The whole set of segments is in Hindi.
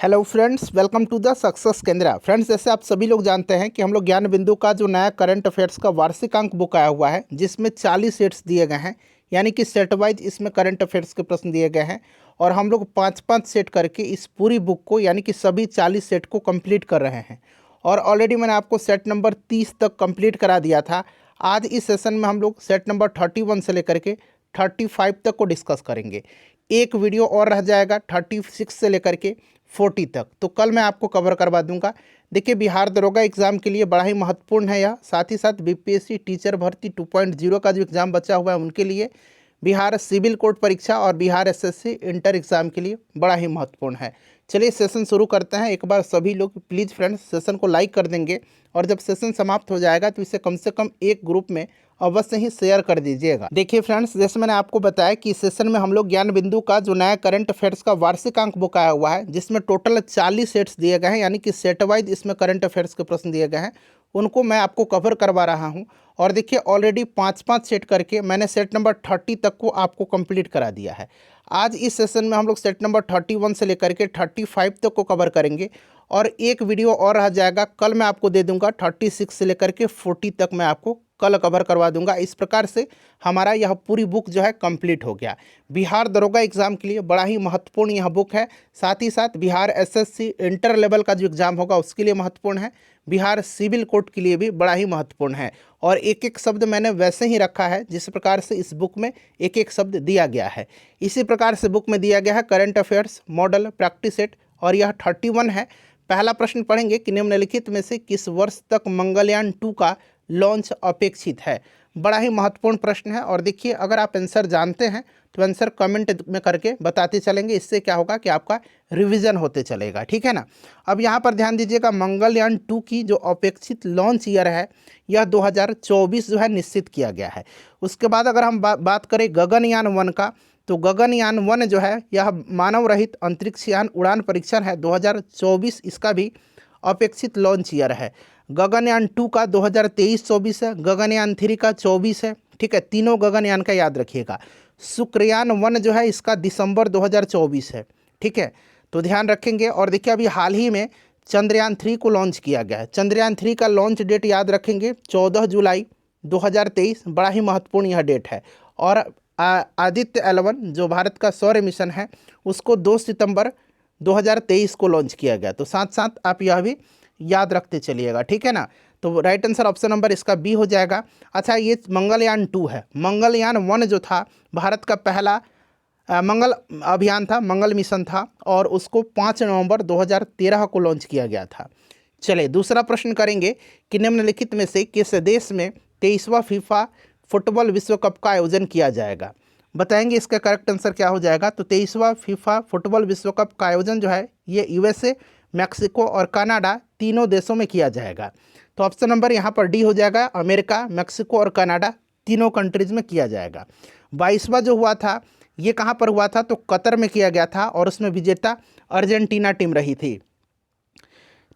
Hello friends, welcome to the Success Kendra. Friends, जैसे आप सभी लोग जानते हैं कि हम लोग ज्ञान बिंदु का जो नया करंट अफेयर्स का वार्षिक अंक बुक आया हुआ है, जिसमें 40 सेट्स दिए गए हैं, यानी कि सेट वाइज इसमें करंट अफेयर्स के प्रश्न दिए गए हैं। और हम लोग 5-5 सेट करके इस पूरी बुक को, यानी कि सभी 40 सेट को कंप्लीट कर रहे हैं। और ऑलरेडी मैंने आपको सेट नंबर 30 तक कंप्लीट करा दिया था। आज इस सेशन में हम लोग सेट नंबर 31 से लेकर के 35 तक को डिस्कस करेंगे। एक वीडियो और रह जाएगा 36 से लेकर के 40 तक, तो कल मैं आपको कवर करवा दूंगा। देखिए, बिहार दरोगा एग्ज़ाम के लिए बड़ा ही महत्वपूर्ण है यह। साथ ही साथ बीपीएससी टीचर भर्ती 2.0 का जो एग्ज़ाम बचा हुआ है उनके लिए, बिहार सिविल कोर्ट परीक्षा और बिहार एसएससी इंटर एग्ज़ाम के लिए बड़ा ही महत्वपूर्ण है। चलिए सेशन शुरू करते हैं। एक बार सभी लोग प्लीज़ फ्रेंड्स सेशन को लाइक कर देंगे, और जब सेशन समाप्त हो जाएगा तो इसे कम से कम एक ग्रुप में अवश्य ही शेयर कर दीजिएगा। देखिए फ्रेंड्स, जैसे मैंने आपको बताया कि इस सेशन में हम लोग ज्ञान बिंदु का जो नया करंट अफेयर्स का वार्षिक अंक बुक आया हुआ है, जिसमें टोटल 40 सेट्स दिए गए हैं, यानी कि सेट वाइज इसमें करंट अफेयर्स के प्रश्न दिए गए हैं, उनको मैं आपको कवर करवा रहा हूं। और देखिए, ऑलरेडी 5-5 सेट करके मैंने सेट नंबर 30 तक को आपको कंप्लीट करा दिया है। आज इस सेशन में हम लोग सेट नंबर 31 से लेकर के 35 तक को कवर करेंगे, और एक वीडियो और रह जाएगा, कल मैं आपको दे दूंगा 36 से लेकर के 40 तक मैं आपको कल कवर करवा दूंगा। इस प्रकार से हमारा यह पूरी बुक जो है कंप्लीट हो गया। बिहार दरोगा एग्ज़ाम के लिए बड़ा ही महत्वपूर्ण यह बुक है। साथ ही साथ बिहार एसएससी इंटर लेवल का जो एग्ज़ाम होगा उसके लिए महत्वपूर्ण है। बिहार सिविल कोर्ट के लिए भी बड़ा ही महत्वपूर्ण है। और एक एक शब्द मैंने वैसे ही रखा है जिस प्रकार से इस बुक में एक एक शब्द दिया गया है, इसी प्रकार से बुक में दिया गया है current affairs model practice set, और यह 31 है। पहला प्रश्न पढ़ेंगे कि निम्नलिखित में से किस वर्ष तक मंगलयान 2 का लॉन्च अपेक्षित है। बड़ा ही महत्वपूर्ण प्रश्न है। और देखिए, अगर आप आंसर जानते हैं तो आंसर कमेंट में करके बताते चलेंगे। इससे क्या होगा कि आपका रिवीजन होते चलेगा, ठीक है ना। अब यहाँ पर ध्यान दीजिएगा, मंगलयान 2 की जो अपेक्षित लॉन्च ईयर है यह 2024 जो है निश्चित किया गया है। उसके बाद अगर हम बात करें गगनयान 1 का, तो गगनयान 1 जो है यह मानव रहित अंतरिक्ष यान उड़ान परीक्षण है 2024, इसका भी अपेक्षित लॉन्च ईयर है। गगनयान 2 का 2023-24 है, गगनयान 3 का 24 है, ठीक है। तीनों गगनयान का याद रखिएगा। शुक्रयान 1 जो है इसका दिसंबर 2024 है, ठीक है, तो ध्यान रखेंगे। और देखिए, अभी हाल ही में चंद्रयान 3 को लॉन्च किया गया है। चंद्रयान 3 का लॉन्च डेट याद रखेंगे 14 जुलाई 2023, बड़ा ही महत्वपूर्ण यह डेट है। और आदित्य L1 जो भारत का सौर मिशन है उसको 2 सितंबर 2023 को लॉन्च किया गया। तो साथ साथ आप यह भी याद रखते चलिएगा, ठीक है ना। तो राइट आंसर ऑप्शन नंबर इसका बी हो जाएगा। अच्छा, ये मंगलयान 2 है। मंगलयान 1 जो था भारत का पहला मंगल अभियान था, मंगल मिशन था, और उसको 5 नवंबर 2013 को लॉन्च किया गया था। चलिए दूसरा प्रश्न करेंगे कि निम्नलिखित में से किस देश में 23वां फीफा फुटबॉल विश्व कप का आयोजन किया जाएगा। बताएंगे इसका करेक्ट आंसर क्या हो जाएगा। तो 23वां फीफा फुटबॉल विश्व कप का आयोजन जो है ये यूएसए, मैक्सिको और कनाडा तीनों देशों में किया जाएगा। तो ऑप्शन नंबर यहाँ पर डी हो जाएगा। अमेरिका, मैक्सिको और कनाडा तीनों कंट्रीज़ में किया जाएगा। 22वां जो हुआ था ये कहाँ पर हुआ था, तो कतर में किया गया था, और उसमें विजेता अर्जेंटीना टीम रही थी।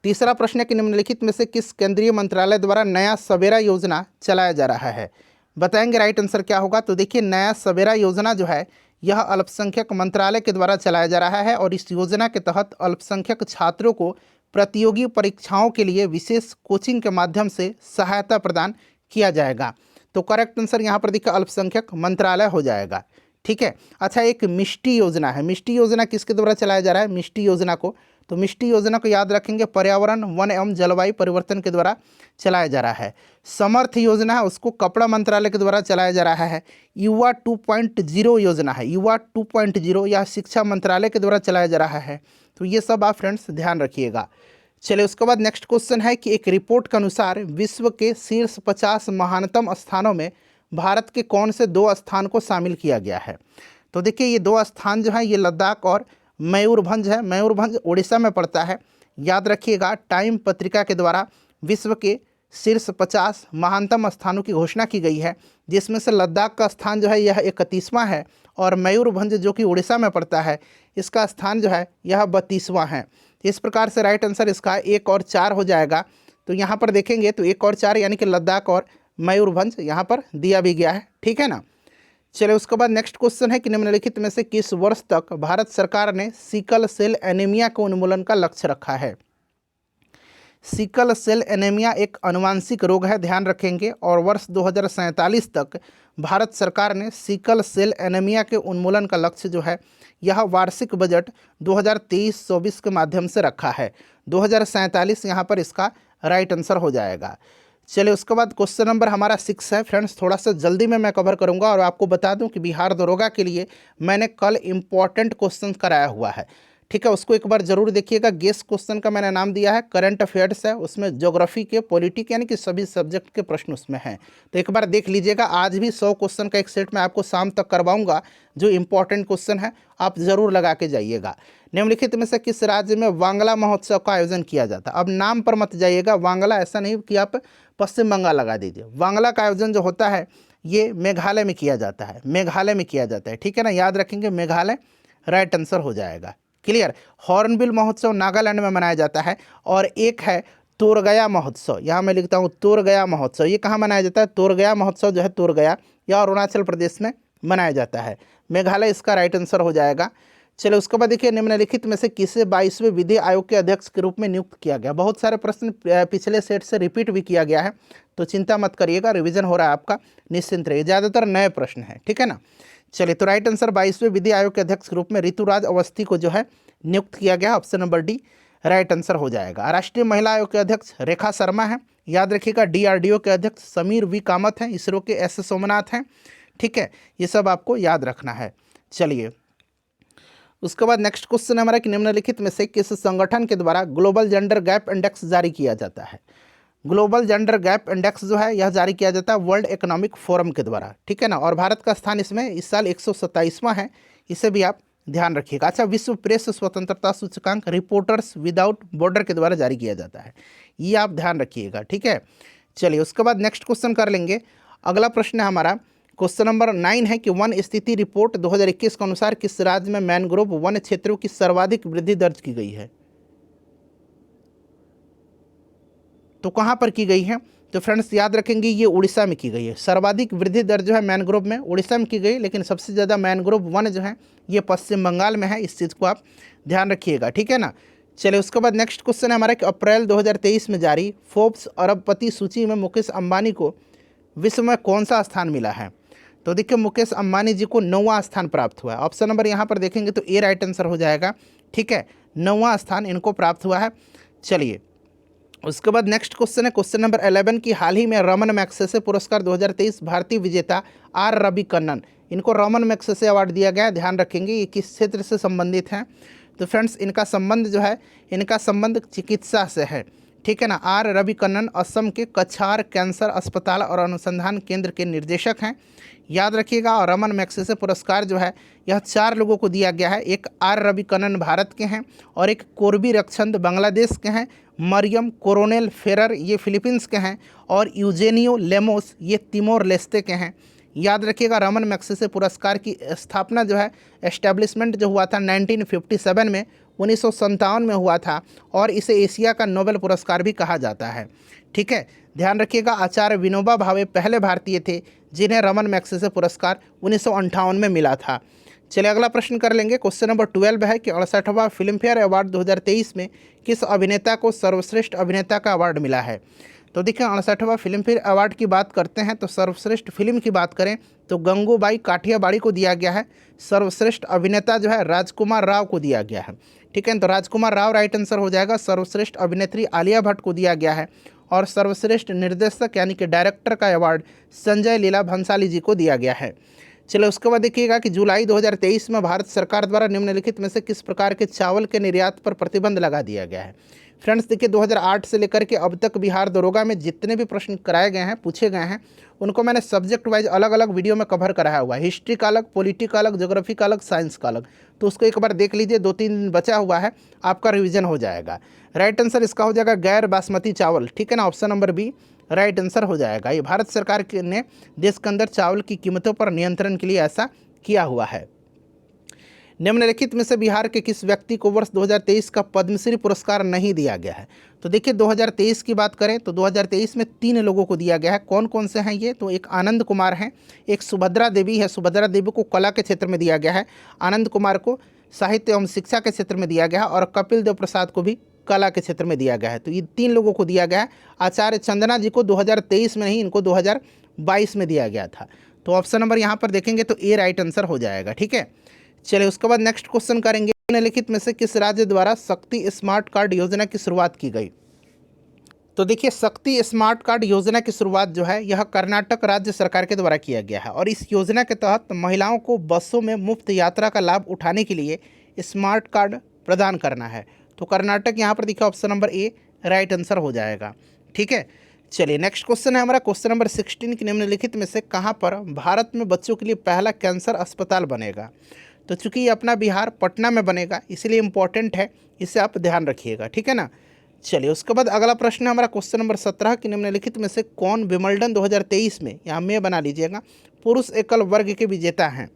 तीसरा प्रश्न है कि निम्नलिखित में से किस केंद्रीय मंत्रालय द्वारा नया सवेरा योजना चलाया जा रहा है। बताएंगे राइट आंसर क्या होगा। तो देखिए, नया सवेरा योजना जो है यह अल्पसंख्यक मंत्रालय के द्वारा चलाया जा रहा है, और इस योजना के तहत अल्पसंख्यक छात्रों को प्रतियोगी परीक्षाओं के लिए विशेष कोचिंग के माध्यम से सहायता प्रदान किया जाएगा। तो करेक्ट आंसर यहाँ पर देखिए अल्पसंख्यक मंत्रालय हो जाएगा, ठीक है। अच्छा, एक मिष्टी योजना है। मिष्टी योजना किसके द्वारा चलाया जा रहा है मिष्टी योजना को, तो मिष्टी योजना को याद रखेंगे पर्यावरण, वन एवं जलवायु परिवर्तन के द्वारा चलाया जा रहा है। समर्थ योजना है उसको कपड़ा मंत्रालय के द्वारा चलाया जा रहा है। युवा 2.0 योजना है, युवा 2.0 यह शिक्षा मंत्रालय के द्वारा चलाया जा रहा है। तो ये सब आप फ्रेंड्स ध्यान रखिएगा। चलिए उसके बाद नेक्स्ट क्वेश्चन है कि एक रिपोर्ट के अनुसार विश्व के शीर्ष 50 महानतम स्थानों में भारत के कौन से 2 स्थान को शामिल किया गया है। तो देखिए, ये 2 स्थान जो है ये लद्दाख और मयूरभंज है। मयूरभंज उड़ीसा में पड़ता है। याद रखिएगा, टाइम पत्रिका के द्वारा विश्व के शीर्ष 50 महानतम स्थानों की घोषणा की गई है, जिसमें से लद्दाख का स्थान जो है यह 31वां है, और मयूरभंज जो कि उड़ीसा में पड़ता है इसका स्थान जो है यह 32वां है। इस प्रकार से राइट आंसर इसका 1 और 4 हो जाएगा। तो यहाँ पर देखेंगे तो 1 और 4 यानी कि लद्दाख और मयूरभंज यहाँ पर दिया भी गया है, ठीक है ना। चलिए उसके बाद नेक्स्ट क्वेश्चन है कि निम्नलिखित में से किस वर्ष तक भारत सरकार ने सिकल सेल एनीमिया के उन्मूलन का लक्ष्य रखा है। सिकल सेल एनीमिया एक आनुवांशिक रोग है, ध्यान रखेंगे, और वर्ष 2047 तक भारत सरकार ने सिकल सेल एनीमिया के उन्मूलन का लक्ष्य जो है यह वार्षिक बजट 2023-24 के माध्यम से रखा है। 2047 यहाँ पर इसका राइट आंसर हो जाएगा। चलिए उसके बाद क्वेश्चन नंबर हमारा 6 है फ्रेंड्स, थोड़ा सा जल्दी में मैं कवर करूंगा और आपको बता दूं कि बिहार दरोगा के लिए मैंने कल इम्पॉर्टेंट क्वेश्चन कराया हुआ है, ठीक है, उसको एक बार जरूर देखिएगा। गेस क्वेश्चन का मैंने नाम दिया है, करंट अफेयर्स है, उसमें ज्योग्राफी के, पॉलिटिक यानी कि सभी सब्जेक्ट के प्रश्न उसमें हैं, तो एक बार देख लीजिएगा। आज भी 100 क्वेश्चन का एक सेट मैं आपको शाम तक करवाऊंगा, जो इंपॉर्टेंट क्वेश्चन है आप जरूर लगा के जाइएगा। निम्नलिखित में से किस राज्य में वांगला महोत्सव का आयोजन किया जाता है। अब नाम पर मत जाइएगा, वांगला ऐसा नहीं कि आप पश्चिम बंगाल लगा दीजिए। वांगला का आयोजन जो होता है ये मेघालय में किया जाता है, मेघालय में किया जाता है, ठीक है ना, याद रखेंगे मेघालय राइट आंसर हो जाएगा। क्लियर। हॉर्नबिल महोत्सव नागालैंड में मनाया जाता है, और एक है तोरगया महोत्सव, यहाँ मैं लिखता हूँ तोरगया महोत्सव, ये कहाँ मनाया जाता है, तोरगया महोत्सव जो है तोरगया या अरुणाचल प्रदेश में मनाया जाता है। मेघालय इसका राइट आंसर हो जाएगा। चलिए उसके बाद देखिए, निम्नलिखित में से किसे 22वें विधि आयोग के अध्यक्ष के रूप में नियुक्त किया गया। बहुत सारे प्रश्न पिछले सेट से रिपीट भी किया गया है, तो चिंता मत करिएगा, रिवीजन हो रहा है आपका, निश्चिंत रहिए, ज़्यादातर नए प्रश्न हैं, ठीक है ना। चलिए तो राइट आंसर 22वें विधि आयोग के अध्यक्ष के रूप में ऋतुराज अवस्थी को जो है नियुक्त किया गया, option number D right answer हो जाएगा। राष्ट्रीय महिला आयोग के अध्यक्ष रेखा शर्मा हैं, याद रखिएगा। DRDO के अध्यक्ष समीर वी कामत हैं, इसरो के S सोमनाथ हैं, ठीक है, ये सब आपको याद रखना है। चलिए उसके बाद नेक्स्ट क्वेश्चन हमारा कि निम्नलिखित में से किस संगठन के द्वारा ग्लोबल जेंडर गैप इंडेक्स जारी किया जाता है। ग्लोबल जेंडर गैप इंडेक्स जो है यह जारी किया जाता है वर्ल्ड इकोनॉमिक फोरम के द्वारा, ठीक है ना, और भारत का स्थान इसमें इस साल 127वां है, इसे भी आप ध्यान रखिएगा। अच्छा, विश्व प्रेस स्वतंत्रता सूचकांक रिपोर्टर्स विदाउट बॉर्डर के द्वारा जारी किया जाता है, ये आप ध्यान रखिएगा, ठीक है। चलिए उसके बाद नेक्स्ट क्वेश्चन कर लेंगे। अगला प्रश्न है हमारा क्वेश्चन नंबर 9 है कि वन स्थिति रिपोर्ट 2021 के अनुसार किस राज्य में मैनग्रोव वन क्षेत्रों की सर्वाधिक वृद्धि दर्ज की गई है। तो कहाँ पर की गई है, तो फ्रेंड्स याद रखेंगे ये उड़ीसा में की गई है। सर्वाधिक वृद्धि दर जो है मैनग्रोव में उड़ीसा में की गई, लेकिन सबसे ज़्यादा मैनग्रोव वन जो है ये पश्चिम बंगाल में है, इस चीज़ को आप ध्यान रखिएगा, ठीक है ना। चलिए उसके बाद नेक्स्ट क्वेश्चन है हमारा कि अप्रैल 2023 में जारी फोर्ब्स अरबपति सूची में मुकेश अंबानी को विश्व में कौन सा स्थान मिला है। तो देखिए मुकेश अंबानी जी को 9वां स्थान प्राप्त हुआ है, ऑप्शन नंबर यहाँ पर देखेंगे तो ए राइट आंसर हो जाएगा, ठीक है, 9वां स्थान इनको प्राप्त हुआ है। चलिए उसके बाद नेक्स्ट क्वेश्चन है क्वेश्चन नंबर 11 की हाल ही में रमन मैग्सेसे पुरस्कार 2023 भारतीय विजेता आर रवि कन्नन, इनको रमन मैग्सेसे अवार्ड दिया गया है, ध्यान रखेंगे ये किस क्षेत्र से संबंधित हैं। तो फ्रेंड्स इनका संबंध जो है, इनका संबंध चिकित्सा से है, ठीक है ना। आर रवि कन्नन असम के कछार कैंसर अस्पताल और अनुसंधान केंद्र के निर्देशक हैं, याद रखिएगा। और रमन मैग्सेसे पुरस्कार जो है यह 4 लोगों को दिया गया है, एक आर रवि कन्नन भारत के हैं, और एक कोरबी रक्षंद बांग्लादेश के हैं, मरियम कोरोनेल फेरर ये फिलीपींस के हैं, और यूजेनियो लेमोस ये तिमोर लेस्ते के हैं। याद रखिएगा रमन मैग्सेसे पुरस्कार की स्थापना जो है, एस्टेब्लिशमेंट जो हुआ था 1957 में, 1957 में हुआ था, और इसे एशिया का नोबेल पुरस्कार भी कहा जाता है, ठीक है, ध्यान रखिएगा। आचार्य विनोबा भावे पहले भारतीय थे जिन्हें रमन मैग्सेसे पुरस्कार 1958 में मिला था। चलिए अगला प्रश्न कर लेंगे। क्वेश्चन नंबर 12 है कि 68वां फिल्म फेयर अवार्ड 2023 में किस अभिनेता को सर्वश्रेष्ठ अभिनेता का अवार्ड मिला है। तो देखिए 68वां फिल्म फेयर अवार्ड की बात करते हैं तो सर्वश्रेष्ठ फिल्म की बात करें तो गंगूबाई काठियावाड़ी को दिया गया है। सर्वश्रेष्ठ अभिनेता जो है राजकुमार राव को दिया गया है, ठीक है, तो राजकुमार राव राइट आंसर हो जाएगा। सर्वश्रेष्ठ अभिनेत्री आलिया भट्ट को दिया गया है, और सर्वश्रेष्ठ निर्देशक यानी कि डायरेक्टर का अवार्ड संजय लीला भंसाली जी को दिया गया है। चलिए उसके बाद देखिएगा कि जुलाई 2023 में भारत सरकार द्वारा निम्नलिखित में से किस प्रकार के चावल के निर्यात पर प्रतिबंध लगा दिया गया है। फ्रेंड्स देखिए 2008 से लेकर के अब तक बिहार दरोगा में जितने भी प्रश्न कराए गए हैं, पूछे गए हैं, उनको मैंने सब्जेक्ट वाइज अलग अलग वीडियो में कवर कराया हुआ है। हिस्ट्री का अलग, पॉलिटी का अलग, ज्योग्राफी का अलग, साइंस का अलग, तो उसको एक बार देख लीजिए, 2-3 दिन बचा हुआ है, आपका रिविजन हो जाएगा। राइट आंसर इसका हो जाएगा गैर बासमती चावल, ठीक है ना, option number B right answer हो जाएगा। ये भारत सरकार ने देश के अंदर चावल की कीमतों पर नियंत्रण के लिए ऐसा किया हुआ है। निम्नलिखित में से बिहार के किस व्यक्ति को वर्ष 2023 का पद्मश्री पुरस्कार नहीं दिया गया है? तो देखिए 2023 की बात करें तो 2023 में 3 लोगों को दिया गया है। कौन कौन से हैं ये? तो एक आनंद कुमार हैं, एक सुभद्रा देवी है। सुभद्रा देवी को कला के क्षेत्र में दिया गया है, आनंद कुमार को साहित्य एवं शिक्षा के क्षेत्र में दिया गया है, और कपिल देव प्रसाद को भी कला के क्षेत्र में दिया गया है। तो ये 3 लोगों को दिया गया है। आचार्य चंदना जी को 2023 में नहीं, इनको 2022 में दिया गया था। तो ऑप्शन नंबर यहाँ पर देखेंगे तो ए राइट आंसर हो जाएगा। ठीक है, चलिए उसके बाद नेक्स्ट क्वेश्चन करेंगे। निम्नलिखित में से किस राज्य द्वारा शक्ति स्मार्ट कार्ड योजना की शुरुआत की गई? तो देखिए शक्ति स्मार्ट कार्ड योजना की शुरुआत जो है यह कर्नाटक राज्य सरकार के द्वारा किया गया है, और इस योजना के तहत महिलाओं को बसों में मुफ्त यात्रा का लाभ उठाने के लिए स्मार्ट कार्ड प्रदान करना है। तो कर्नाटक यहाँ पर दिखा, option number A right answer हो जाएगा। ठीक है, चलिए नेक्स्ट क्वेश्चन है हमारा क्वेश्चन नंबर 16 की निम्नलिखित में से कहाँ पर भारत में बच्चों के लिए पहला कैंसर अस्पताल बनेगा? तो चूंकि ये अपना बिहार पटना में बनेगा इसलिए इम्पोर्टेंट है, इसे आप ध्यान रखिएगा। ठीक है ना, चलिए उसके बाद अगला प्रश्न है हमारा क्वेश्चन नंबर 17 की निम्नलिखित में से कौन विंबलडन 2023 में, यहाँ में बना लीजिएगा, पुरुष एकल वर्ग के विजेता हैं?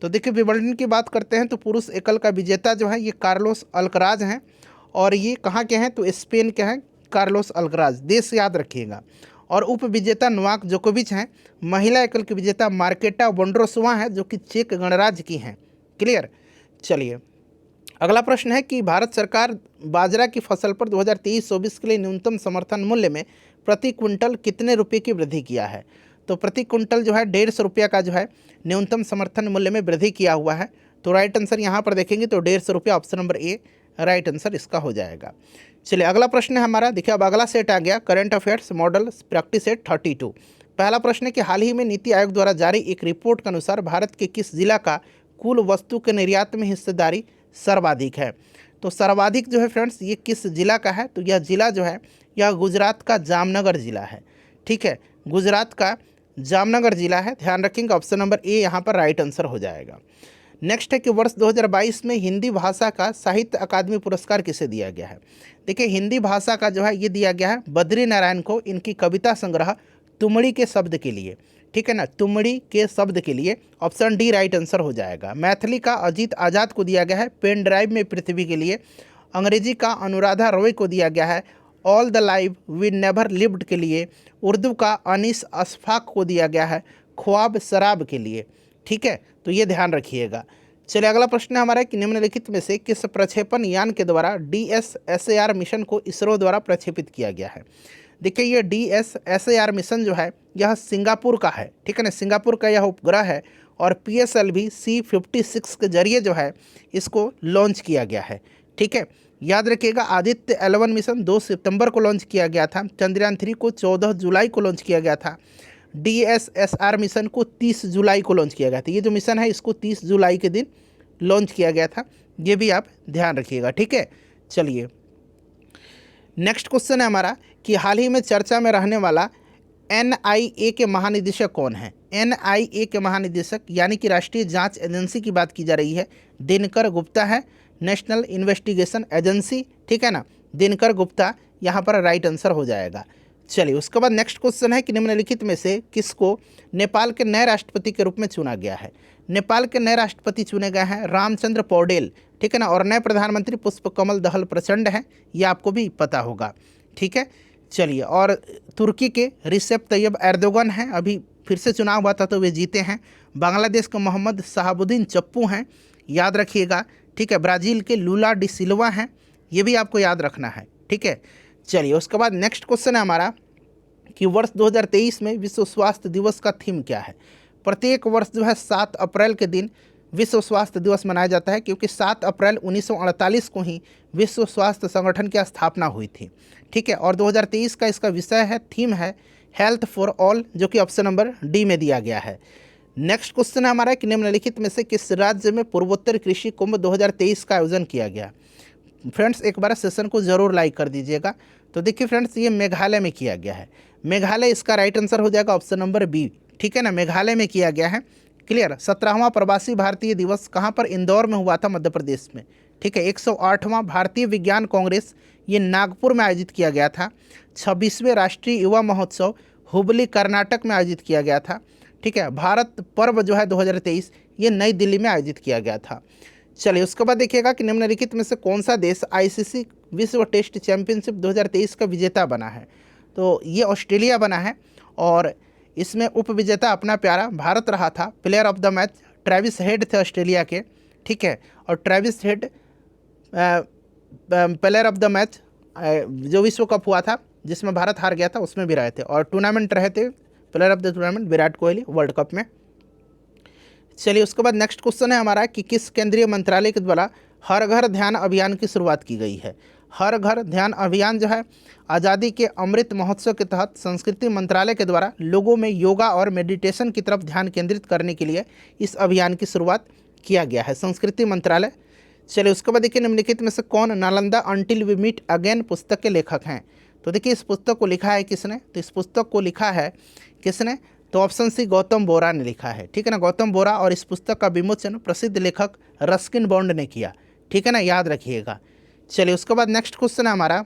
तो देखिए विंबलडन की बात करते हैं तो पुरुष एकल का विजेता जो है ये कार्लोस अल्कराज हैं, और ये कहाँ के हैं? तो स्पेन के हैं कार्लोस अल्कराज, देश याद रखिएगा। और उप विजेता नोवाक जोकोविच हैं। महिला एकल की विजेता मार्केटा वोंड्रोसोवा है जो कि चेक गणराज्य की हैं। क्लियर, चलिए अगला प्रश्न है कि भारत सरकार बाजरा की फसल पर 2023-24 के लिए न्यूनतम समर्थन मूल्य में प्रति क्विंटल कितने रुपये की वृद्धि किया है? तो प्रति क्विंटल जो है 150 रुपये का जो है न्यूनतम समर्थन मूल्य में वृद्धि किया हुआ है। तो राइट आंसर यहाँ पर देखेंगे तो 150 रुपये, option number A right answer इसका हो जाएगा। चलिए अगला प्रश्न है हमारा, देखिए अब अगला सेट आ गया current affairs model practice set 32। पहला प्रश्न है कि हाल ही में नीति आयोग द्वारा जारी एक रिपोर्ट के अनुसार भारत के किस जिला का कुल वस्तु के निर्यात में हिस्सेदारी सर्वाधिक है? तो सर्वाधिक जो है फ्रेंड्स ये किस जिला का है? तो यह जिला जो है यह गुजरात का जामनगर जिला है। ठीक है, गुजरात का जामनगर जिला है, ध्यान रखेंगे, ऑप्शन नंबर ए यहाँ पर राइट आंसर हो जाएगा। नेक्स्ट है कि वर्ष 2022 में हिंदी भाषा का साहित्य अकादमी पुरस्कार किसे दिया गया है? देखिए हिंदी भाषा का जो है ये दिया गया है बद्री नारायण को, इनकी कविता संग्रह तुमड़ी के शब्द के लिए। ठीक है ना, तुमड़ी के शब्द के लिए, ऑप्शन डी राइट आंसर हो जाएगा। मैथिली का अजीत आज़ाद को दिया गया है पेन ड्राइव में पृथ्वी के लिए। अंग्रेजी का अनुराधा रॉय को दिया गया है all the life we never lived के लिए। उर्दू का अनीस अशफाक को दिया गया है ख्वाब शराब के लिए। ठीक है, तो ये ध्यान रखिएगा। चलिए अगला प्रश्न है हमारा कि निम्नलिखित में से किस प्रक्षेपण यान के द्वारा DSSAR मिशन को इसरो द्वारा प्रक्षेपित किया गया है? देखिए ये DSSAR मिशन जो है यह सिंगापुर का है। ठीक है ना, सिंगापुर का यह उपग्रह है, और PSLV C56 के जरिए जो है इसको लॉन्च किया गया है। ठीक है, याद रखिएगा आदित्य L1 मिशन 2 सितंबर को लॉन्च किया गया था, चंद्रयान 3 को 14 जुलाई को लॉन्च किया गया था, DSSR मिशन को 30 जुलाई को लॉन्च किया गया था। ये जो मिशन है इसको 30 जुलाई के दिन लॉन्च किया गया था, ये भी आप ध्यान रखिएगा। ठीक है, चलिए नेक्स्ट क्वेश्चन है हमारा कि हाल ही में चर्चा में रहने वाला NIA के महानिदेशक कौन है? NIA के महानिदेशक यानी कि राष्ट्रीय जांच एजेंसी की बात की जा रही है, दिनकर गुप्ता है, नेशनल इन्वेस्टिगेशन एजेंसी। ठीक है ना, दिनकर गुप्ता यहाँ पर राइट आंसर हो जाएगा। चलिए उसके बाद नेक्स्ट क्वेश्चन है कि निम्नलिखित में से किसको नेपाल के नए राष्ट्रपति के रूप में चुना गया है? नेपाल के नए राष्ट्रपति चुने गए हैं रामचंद्र पौडेल। ठीक है ना, और नए प्रधानमंत्री पुष्पकमल दहल प्रचंड हैं, ये आपको भी पता होगा। ठीक है, चलिए और तुर्की के रिसेप तैयब एर्दोगन हैं, अभी फिर से चुनाव हुआ था तो वे जीते हैं। बांग्लादेश के मोहम्मद शहाबुद्दीन चप्पू हैं, याद रखिएगा। ठीक है, ब्राज़ील के लूला डी सिल्वा हैं, ये भी आपको याद रखना है। ठीक है, चलिए उसके बाद नेक्स्ट क्वेश्चन है हमारा कि वर्ष 2023 में विश्व स्वास्थ्य दिवस का थीम क्या है? प्रत्येक वर्ष जो है 7 अप्रैल के दिन विश्व स्वास्थ्य दिवस मनाया जाता है, क्योंकि 7 अप्रैल 1948 को ही विश्व स्वास्थ्य संगठन की स्थापना हुई थी। ठीक है, और 2023 का इसका विषय है, थीम है हेल्थ फॉर ऑल, जो कि ऑप्शन नंबर डी में दिया गया है। नेक्स्ट क्वेश्चन है हमारा कि निम्नलिखित में से किस राज्य में पूर्वोत्तर कृषि कुंभ 2023 का आयोजन किया गया? फ्रेंड्स एक बार सेशन को ज़रूर लाइक कर दीजिएगा। तो देखिए फ्रेंड्स ये मेघालय में किया गया है, मेघालय इसका राइट आंसर हो जाएगा, ऑप्शन नंबर बी। ठीक है ना, मेघालय में किया गया है। क्लियर, 17वां प्रवासी भारतीय दिवस कहाँ पर? इंदौर में हुआ था, मध्य प्रदेश में। ठीक है, 108वां भारतीय विज्ञान कांग्रेस ये नागपुर में आयोजित किया गया था। 26वें राष्ट्रीय युवा महोत्सव हुबली कर्नाटक में आयोजित किया गया था। ठीक है, भारत पर्व जो है 2023 ये नई दिल्ली में आयोजित किया गया था। चलिए उसके बाद देखिएगा कि निम्नलिखित में से कौन सा देश आईसीसी विश्व टेस्ट चैंपियनशिप 2023 का विजेता बना है। तो ये ऑस्ट्रेलिया बना है और इसमें उप विजेता अपना प्यारा भारत रहा था। Player of the match Travis head थे ऑस्ट्रेलिया के, ठीक है। और Travis head player of the match जो विश्व कप हुआ था जिसमें भारत हार गया था उसमें भी रहे थे। और टूर्नामेंट रहे थे player of the tournament Virat Kohli world cup में। चलिए उसके बाद नेक्स्ट क्वेश्चन है हमारा कि किस केंद्रीय मंत्रालय के द्वारा हर घर ध्यान अभियान की शुरुआत की गई है। हर घर ध्यान अभियान जो है आज़ादी के अमृत महोत्सव के तहत संस्कृति मंत्रालय के द्वारा लोगों में योगा और मेडिटेशन की तरफ ध्यान केंद्रित करने के लिए इस अभियान की शुरुआत किया गया है, संस्कृति मंत्रालय। चलिए उसके बाद देखिए निम्नलिखित में से कौन Nalanda until we meet again पुस्तक के लेखक हैं। तो देखिए इस पुस्तक को लिखा है किसने, तो इस पुस्तक को लिखा है किसने, तो ऑप्शन सी गौतम बोरा ने लिखा है, ठीक है ना, गौतम बोरा। और इस पुस्तक का विमोचन प्रसिद्ध लेखक रस्किन बॉन्ड ने किया, ठीक है ना, याद रखिएगा। चलिए उसके बाद नेक्स्ट क्वेश्चन है हमारा,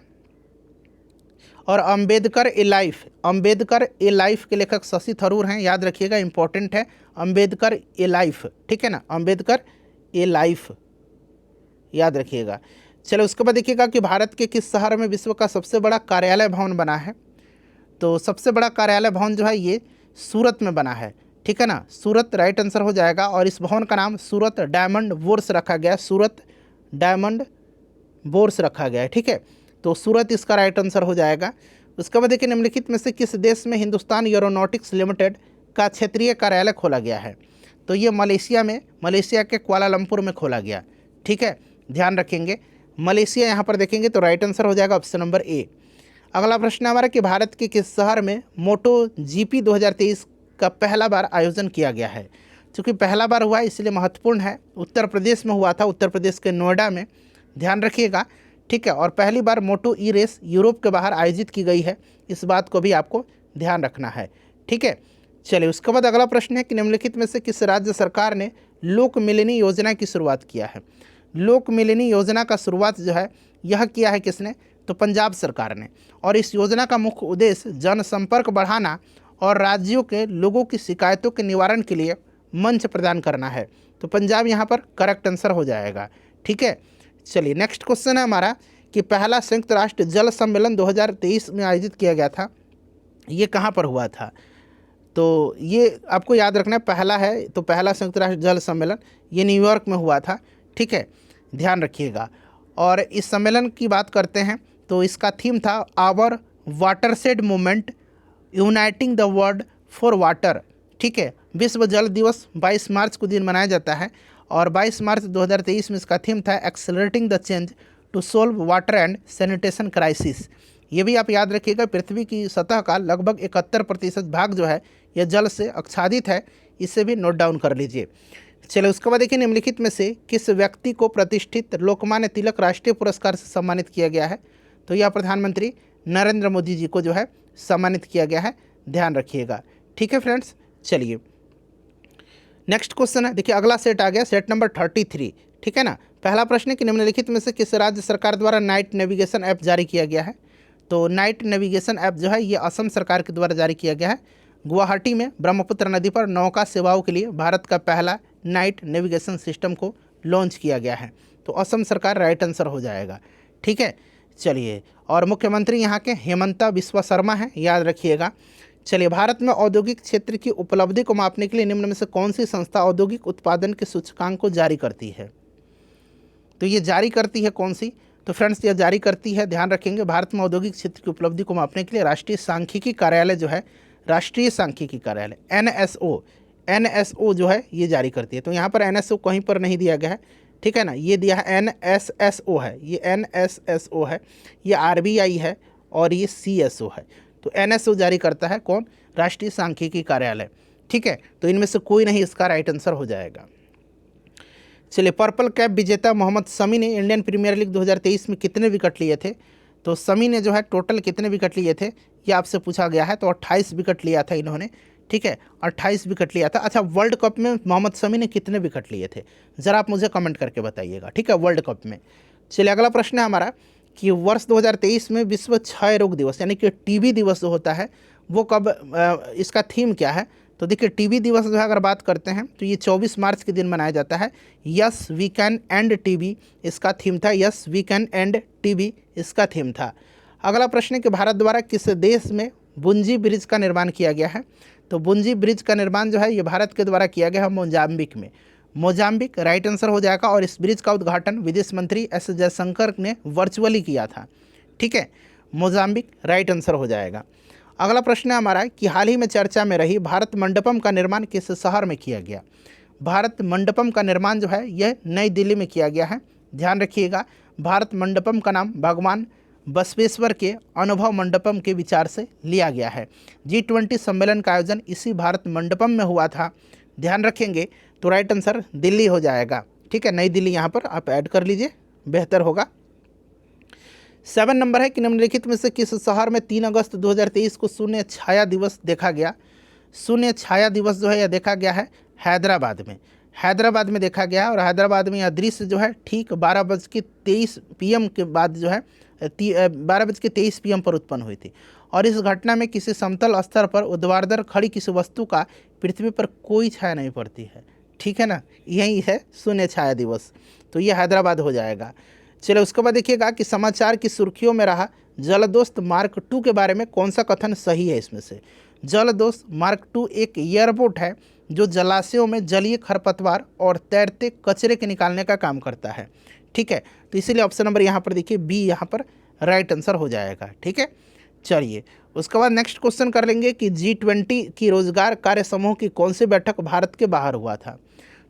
और अम्बेडकर ए लाइफ, अम्बेडकर ए लाइफ के लेखक शशि थरूर हैं, याद रखिएगा, इंपॉर्टेंट है अम्बेडकर ए लाइफ, ठीक है ना, अम्बेडकर ए लाइफ याद रखिएगा। चलो उसके बाद देखिएगा कि भारत के किस शहर में विश्व का सबसे बड़ा कार्यालय भवन बना है। तो सबसे बड़ा कार्यालय भवन जो है ये सूरत में बना है, ठीक है ना, सूरत राइट आंसर हो जाएगा। और इस भवन का नाम सूरत डायमंड बोर्स रखा गया है, सूरत डायमंड बोर्स रखा गया है, ठीक है। तो सूरत इसका राइट आंसर हो जाएगा। उसके बाद देखिए निम्नलिखित में से किस देश में हिंदुस्तान एरोनॉटिक्स लिमिटेड का क्षेत्रीय कार्यालय खोला गया है। तो ये मलेशिया में, मलेशिया के कुआलालंपुर में खोला गया, ठीक है, ध्यान रखेंगे मलेशिया यहाँ पर देखेंगे तो राइट आंसर हो जाएगा ऑप्शन नंबर ए। अगला प्रश्न हमारा कि भारत के किस शहर में मोटो जीपी 2023 का पहला बार आयोजन किया गया है। चूँकि पहला बार हुआ है इसलिए महत्वपूर्ण है, उत्तर प्रदेश में हुआ था, उत्तर प्रदेश के नोएडा में, ध्यान रखिएगा, ठीक है। और पहली बार मोटो ई रेस यूरोप के बाहर आयोजित की गई है, इस बात को भी आपको ध्यान रखना है, ठीक है। चलिए उसके बाद अगला प्रश्न है कि निम्नलिखित में से किस राज्य सरकार ने लोक मिलनी योजना की शुरुआत किया है। लोक मिलनी योजना का शुरुआत जो है यह किया है किसने, तो पंजाब सरकार ने। और इस योजना का मुख्य उद्देश्य जनसंपर्क बढ़ाना और राज्यों के लोगों की शिकायतों के निवारण के लिए मंच प्रदान करना है। तो पंजाब यहाँ पर करेक्ट आंसर हो जाएगा, ठीक है। चलिए नेक्स्ट क्वेश्चन है हमारा कि पहला संयुक्त राष्ट्र जल सम्मेलन 2023 में आयोजित किया गया था, ये कहाँ पर हुआ था। तो ये आपको याद रखना है, पहला है तो पहला संयुक्त राष्ट्र जल सम्मेलन ये न्यूयॉर्क में हुआ था, ठीक है, ध्यान रखिएगा। और इस सम्मेलन की बात करते हैं तो इसका थीम था our watershed movement uniting the world for water, ठीक है। विश्व जल दिवस 22 मार्च को दिन मनाया जाता है और 22 मार्च 2023 में इसका थीम था accelerating the change to solve water and sanitation crisis. ये भी आप याद रखिएगा, पृथ्वी की सतह का लगभग 71% भाग जो है यह जल से आच्छादित है, इसे भी नोट डाउन कर लीजिए। चलिए उसके बाद देखिए निम्नलिखित में से किस व्यक्ति को प्रतिष्ठित लोकमान्य तिलक राष्ट्रीय पुरस्कार से सम्मानित किया गया है। तो यह प्रधानमंत्री नरेंद्र मोदी जी को जो है सम्मानित किया गया है, ध्यान रखिएगा, ठीक है फ्रेंड्स। चलिए नेक्स्ट क्वेश्चन है, देखिए अगला सेट आ गया, सेट नंबर 33, ठीक है ना। पहला प्रश्न है कि निम्नलिखित में से किस राज्य सरकार द्वारा नाइट नेविगेशन ऐप जारी किया गया है। तो नाइट नेविगेशन ऐप जो है ये असम सरकार के द्वारा जारी किया गया है। गुवाहाटी में ब्रह्मपुत्र नदी पर नौका सेवाओं के लिए भारत का पहला नाइट नेविगेशन सिस्टम को लॉन्च किया गया है। तो असम सरकार राइट आंसर हो जाएगा, ठीक है। चलिए और मुख्यमंत्री यहाँ के हेमंता बिस्वा शर्मा हैं, याद रखिएगा। चलिए भारत में औद्योगिक क्षेत्र की उपलब्धि को मापने के लिए निम्न में से कौन सी संस्था औद्योगिक उत्पादन के सूचकांक को जारी करती है। तो ये जारी करती है कौन सी, तो फ्रेंड्स यह जारी करती है, ध्यान रखेंगे, भारत में औद्योगिक क्षेत्र की उपलब्धि को मापने के लिए राष्ट्रीय सांख्यिकी कार्यालय जो है, राष्ट्रीय सांख्यिकी कार्यालय NSO जो है ये जारी करती है। तो यहाँ पर NSO कहीं पर नहीं दिया गया है, ठीक है ना, ये दिया है NSSO है, ये NSSO है, ये RBI है और ये CSO है। तो NSO जारी करता है कौन, राष्ट्रीय सांख्यिकी कार्यालय, ठीक है। तो इनमें से कोई नहीं इसका राइट आंसर हो जाएगा। चलिए पर्पल कैप विजेता मोहम्मद शमी ने इंडियन प्रीमियर लीग 2023 में कितने विकेट लिए थे। तो शमी ने जो है टोटल कितने विकेट लिए थे ये आपसे पूछा गया है। तो 28 विकेट लिया था इन्होंने, ठीक है, 28 विकेट लिया था। अच्छा वर्ल्ड कप में मोहम्मद शमी ने कितने विकेट लिए थे ज़रा आप मुझे कमेंट करके बताइएगा, ठीक है, वर्ल्ड कप में। चलिए अगला प्रश्न है हमारा कि वर्ष 2023 में विश्व क्षय रोग दिवस यानी कि टीबी दिवस जो होता है वो कब, इसका थीम क्या है। तो देखिए टीबी दिवस जो है अगर बात करते हैं तो ये 24 मार्च के दिन मनाया जाता है। Yes we can end TB इसका थीम था, yes we can end TB इसका थीम था। अगला प्रश्न है कि भारत द्वारा किस देश में बुंजी ब्रिज का निर्माण किया गया है? तो बुंजी ब्रिज का निर्माण जो है ये भारत के द्वारा किया गया है मोजाम्बिक में। मोजाम्बिक राइट आंसर हो जाएगा। और इस ब्रिज का उद्घाटन विदेश मंत्री एस जयशंकर ने वर्चुअली किया था। ठीक है, मोजाम्बिक राइट आंसर हो जाएगा। अगला प्रश्न है हमारा कि हाल ही में चर्चा में रही भारत मंडपम का निर्माण किस शहर में किया गया? भारत मंडपम का निर्माण जो है यह नई दिल्ली में किया गया है। ध्यान रखिएगा, भारत मंडपम का नाम भगवान बसवेश्वर के अनुभव मंडपम के विचार से लिया गया है। G20 सम्मेलन का आयोजन इसी भारत मंडपम में हुआ था। ध्यान रखेंगे तो राइट आंसर दिल्ली हो जाएगा। ठीक है, नई दिल्ली यहाँ पर आप ऐड कर लीजिए, बेहतर होगा। 7 नंबर है कि निम्नलिखित में से किस शहर में 3 अगस्त 2023 को शून्य छाया दिवस देखा गया? शून्य छाया दिवस जो है यह देखा गया है हैदराबाद में। हैदराबाद में देखा गया है और हैदराबाद में यह दृश्य जो है ठीक 12:23 PM के बाद जो है 12:23 PM पर उत्पन्न हुई थी। और इस घटना में किसी समतल स्तर पर ऊर्ध्वाधर खड़ी किसी वस्तु का पृथ्वी पर कोई छाया नहीं पड़ती है। ठीक है ना, यही है शून्य छाया दिवस। तो ये हैदराबाद हो जाएगा। चलिए उसके बाद देखिएगा कि समाचार की सुर्खियों में रहा जलदोस्त मार्क 2 के बारे में कौन सा कथन सही है इसमें से? जलदोस्त मार्क 2 एक एयरबोट है जो जलाशयों में जलीय खरपतवार और तैरते कचरे के निकालने का काम करता है। ठीक है, तो इसीलिए ऑप्शन नंबर यहाँ पर देखिए बी यहाँ पर राइट आंसर हो जाएगा। ठीक है, चलिए उसके बाद नेक्स्ट क्वेश्चन कर लेंगे कि G20 की रोजगार कार्य समूह की कौन सी बैठक भारत के बाहर हुआ था?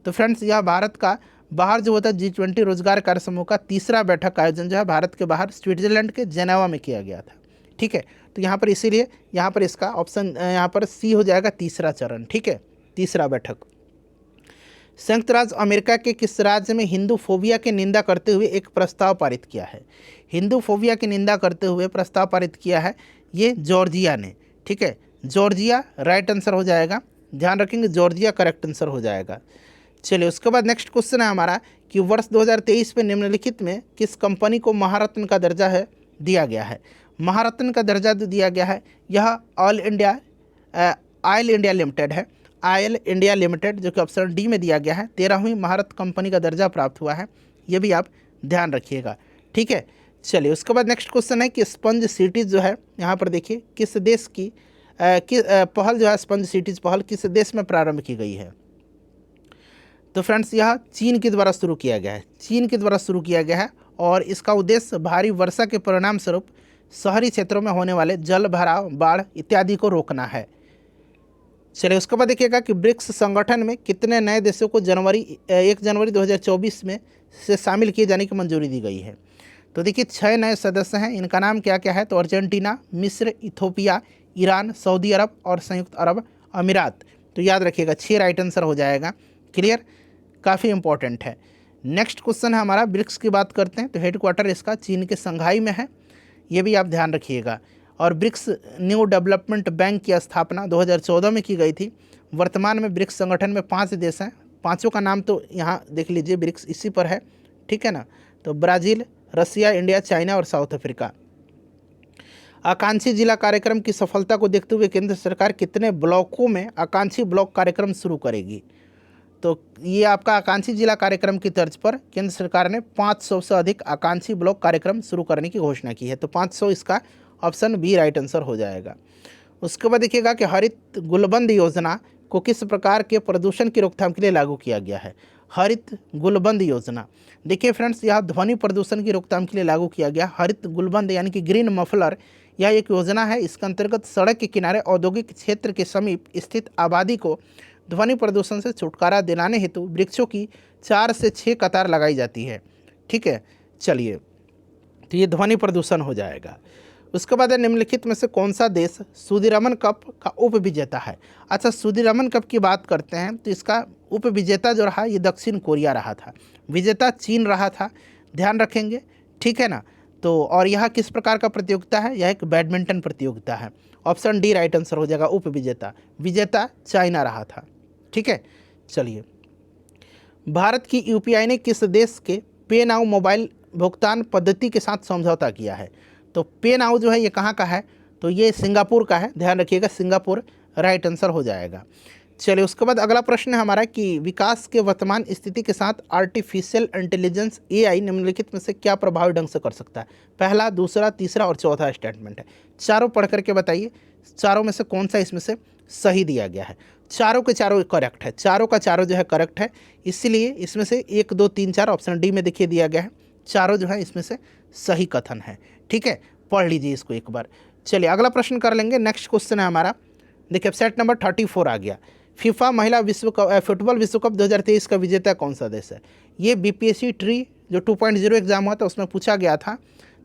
तो फ्रेंड्स यह भारत का बाहर जो होता है G20 रोजगार कार्य समूह का तीसरा बैठक का आयोजन जो है भारत के बाहर स्विट्जरलैंड के जेनेवा में किया गया था। ठीक है, तो यहाँ पर इसीलिए यहाँ पर इसका ऑप्शन यहाँ पर सी हो जाएगा, तीसरा चरण। ठीक है, तीसरा बैठक। संयुक्त राज्य अमेरिका के किस राज्य में हिंदू फोबिया की निंदा करते हुए एक प्रस्ताव पारित किया है? हिंदू फोबिया की निंदा करते हुए प्रस्ताव पारित किया है ये जॉर्जिया ने। ठीक है, जॉर्जिया राइट आंसर हो जाएगा। ध्यान रखेंगे, जॉर्जिया करेक्ट आंसर हो जाएगा। चलिए उसके बाद नेक्स्ट क्वेश्चन है हमारा कि वर्ष 2023 में निम्नलिखित में किस कंपनी को महारत्न का दर्जा है दिया गया है? महारत्न का दर्जा जो दिया गया है यह ऑयल इंडिया लिमिटेड है। ऑयल इंडिया लिमिटेड जो कि ऑप्शन डी में दिया गया है 13वीं महारत कंपनी का दर्जा प्राप्त हुआ है। ये भी आप ध्यान रखिएगा। ठीक है, चलिए उसके बाद नेक्स्ट क्वेश्चन है कि स्पंज सिटीज़ जो है यहाँ पर देखिए किस देश की पहल जो है स्पंज सिटीज़ पहल किस देश में प्रारंभ की गई है? तो फ्रेंड्स यह चीन के द्वारा शुरू किया गया है। चीन के द्वारा शुरू किया गया है और इसका उद्देश्य भारी वर्षा के परिणाम स्वरूप शहरी क्षेत्रों में होने वाले जल भराव, बाढ़ इत्यादि को रोकना है। चलिए उसके बाद देखिएगा कि ब्रिक्स संगठन में कितने नए देशों को 1 जनवरी 2024 में से शामिल किए जाने की मंजूरी दी गई है? तो देखिए 6 नए सदस्य हैं। इनका नाम क्या क्या है? तो अर्जेंटीना, मिस्र, इथोपिया, ईरान, सऊदी अरब और संयुक्त अरब अमीरात। तो याद रखिएगा 6 राइट आंसर हो जाएगा। क्लियर, काफ़ी इंपॉर्टेंट है। नेक्स्ट क्वेश्चन है हमारा ब्रिक्स की बात करते हैं तो हेडक्वार्टर इसका चीन के संघाई में है। ये भी आप ध्यान रखिएगा। और ब्रिक्स न्यू डेवलपमेंट बैंक की स्थापना 2014 में की गई थी। वर्तमान में ब्रिक्स संगठन में 5 देश हैं। पांचों का नाम तो यहाँ देख लीजिए, ब्रिक्स इसी पर है। ठीक है ना, तो ब्राज़ील, रसिया, इंडिया, चाइना और साउथ अफ्रीका। आकांक्षी जिला कार्यक्रम की सफलता को देखते हुए केंद्र सरकार कितने ब्लॉकों में आकांक्षी ब्लॉक कार्यक्रम शुरू करेगी? तो ये आपका आकांक्षी जिला कार्यक्रम की तर्ज पर केंद्र सरकार ने 500 से अधिक आकांक्षी ब्लॉक कार्यक्रम शुरू करने की घोषणा की है। तो 500 इसका ऑप्शन बी राइट आंसर हो जाएगा। उसके बाद देखिएगा कि हरित गुलबंद योजना को किस प्रकार के प्रदूषण की रोकथाम के लिए लागू किया गया है? हरित गुलबंद योजना देखिए फ्रेंड्स, यह ध्वनि प्रदूषण की रोकथाम के लिए लागू किया गया। हरित गुलबंद यानी कि ग्रीन मफलर यह एक योजना है। इसके अंतर्गत सड़क के किनारे औद्योगिक क्षेत्र के समीप स्थित आबादी को ध्वनि प्रदूषण से छुटकारा दिलाने हेतु वृक्षों की 4 से 6 कतार लगाई जाती है। ठीक है, चलिए तो ये ध्वनि प्रदूषण हो जाएगा। उसके बाद निम्नलिखित में से कौन सा देश सुदीरमन कप का उप विजेता है? अच्छा, सुदीरमन कप की बात करते हैं तो इसका उप विजेता जो रहा ये दक्षिण कोरिया रहा था। विजेता चीन रहा था, ध्यान रखेंगे। ठीक है ना, तो और यह किस प्रकार का प्रतियोगिता है? यह एक बैडमिंटन प्रतियोगिता है। ऑप्शन डी राइट आंसर हो जाएगा, उप विजेता। विजेता चाइना रहा था। ठीक है, चलिए भारत की यूपीआई ने किस देश के पे नाउ मोबाइल भुगतान पद्धति के साथ समझौता किया है? तो पे नाउ जो है ये कहाँ का है? तो ये सिंगापुर का है। ध्यान रखिएगा, सिंगापुर राइट आंसर हो जाएगा। चलिए उसके बाद अगला प्रश्न है हमारा कि विकास के वर्तमान स्थिति के साथ आर्टिफिशियल इंटेलिजेंस एआई निम्नलिखित में से क्या प्रभावी ढंग से कर सकता है। पहला, दूसरा, तीसरा और चौथा स्टेटमेंट है। चारों पढ़ करके बताइए चारों में से कौन सा इसमें से सही दिया गया है। चारों के चारों करेक्ट है, चारों का चारों जो है करेक्ट है, इसीलिए इसमें से 1 2 3 4 ऑप्शन डी में देखिए दिया गया है। चारों जो है इसमें से सही कथन है। ठीक है, पढ़ लीजिए इसको एक बार। चलिए अगला प्रश्न कर लेंगे। नेक्स्ट क्वेश्चन है हमारा, देखिए सेट नंबर 34 आ गया। फीफा महिला विश्व कप फुटबॉल विश्व कप 2023 का विजेता कौन सा देश है। ये बीपीएससी ट्री जो 2.0 एग्जाम हुआ था उसमें पूछा गया था,